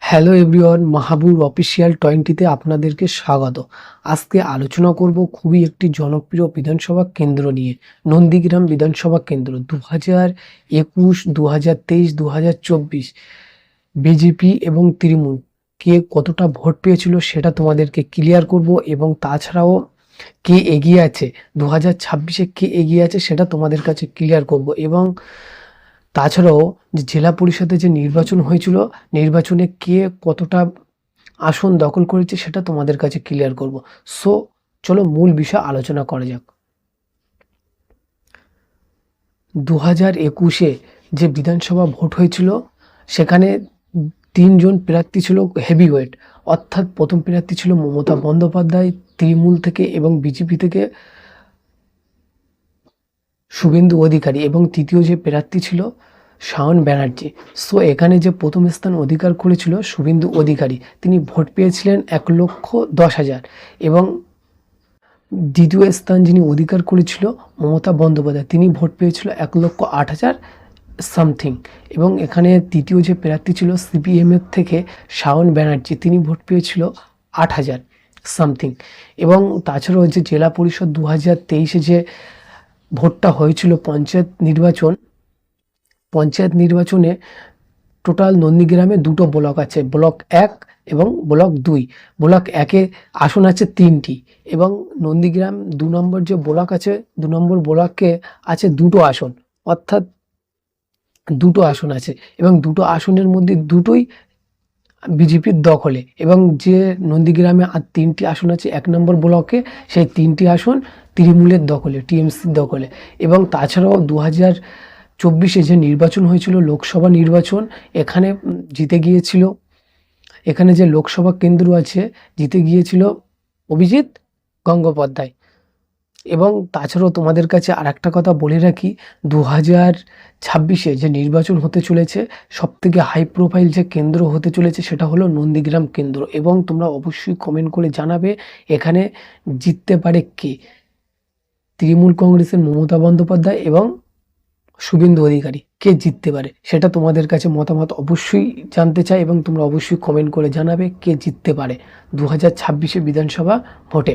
Hello everyone, মাহবুব official 20-তে আপনাদেরকে স্বাগত। আজকে আলোচনা করব খুবই একটি জনপ্রিয় বিধানসভা কেন্দ্র নিয়ে, নন্দীগ্রাম বিধানসভা কেন্দ্র। 2021, 2023, 2024 বিজেপি এবং তৃণমূল কে কতটা ভোট পেয়েছিল সেটা তোমাদেরকে ক্লিয়ার করব, এবং তাছাড়াও কে এগিয়ে আছে 2026-এ কে এগিয়ে আছে সেটা তোমাদের কাছে ক্লিয়ার করব। এবং তাছাড়াও যে জেলা পরিষদে যে নির্বাচন হয়েছিল, নির্বাচনে কে কতটা আসন দখল করেছে সেটা তোমাদের কাছে ক্লিয়ার করব। সো চলো মূল বিষয় আলোচনা করা যাক। 2021-এ যে বিধানসভা ভোট হয়েছিল সেখানে 3জন প্রার্থী ছিল হেভিওয়েট, অর্থাৎ প্রথম প্রার্থী ছিল মমতা বন্দ্যোপাধ্যায় তৃণমূল থেকে, এবং বিজেপি থেকে শুভেন্দু অধিকারী, এবং তৃতীয় যে প্রার্থী ছিল শাওন ব্যানার্জি। সো এখানে যে প্রথম স্থান অধিকার করেছিল শুভেন্দু অধিকারী, তিনি ভোট পেয়েছিলেন 1,10,000, এবং দ্বিতীয় স্থান যিনি অধিকার করেছিল মমতা বন্দ্যোপাধ্যায়, তিনি ভোট পেয়েছিল 1,08,000 সামথিং। এবং এখানে তৃতীয় যে প্রার্থী ছিল সিপিএমের থেকে শাওন ব্যানার্জি, তিনি ভোট পেয়েছিল 8,000 সামথিং। এবং তাছাড়াও যে জেলা পরিষদ 2023-এ যে ভোটটা হয়েছিল পঞ্চায়েত নির্বাচনে টোটাল নন্দীগ্রামে 2টো ব্লক আছে, ব্লক 1 এবং ব্লক 2। ব্লক 1-এ আসন আছে 3টি, এবং নন্দীগ্রাম 2 নম্বর যে ব্লক আছে, 2 নম্বর ব্লকে আছে 2টো আসন, অর্থাৎ 2টো আসন আছে, এবং 2টো আসনের মধ্যে 2টোই বিজেপির দখলে। এবং যে নন্দীগ্রামে আর 3টি আসন আছে 1 নম্বর ব্লকে, সেই 3টি আসন তৃণমূলের দখলে, টিএমসির দখলে। এবং তাছাড়াও 2024-এ যে নির্বাচন হয়েছিল লোকসভা নির্বাচন, এখানে এখানে যে লোকসভা কেন্দ্র আছে জিতে গিয়েছিল অভিজিৎ গঙ্গোপাধ্যায়। এবং তাছাড়াও তোমাদের কাছে আর একটা কথা বলে রাখি, 2026-এ যে নির্বাচন হতে চলেছে, সবথেকে হাই প্রোফাইল যে কেন্দ্র হতে চলেছে সেটা হলো নন্দীগ্রাম কেন্দ্র। এবং তোমরা অবশ্যই কমেন্ট করে জানাবে এখানে জিততে পারে কে, তৃণমূল কংগ্রেসের মমতা বন্দ্যোপাধ্যায় এবং শুভেন্দু অধিকারী, কে জিততে পারে সেটা তোমাদের কাছে মতামত অবশ্যই জানতে চাই, এবং তোমরা অবশ্যই কমেন্ট করে জানাবে কে জিততে পারে 2026-এ বিধানসভা ভোটে।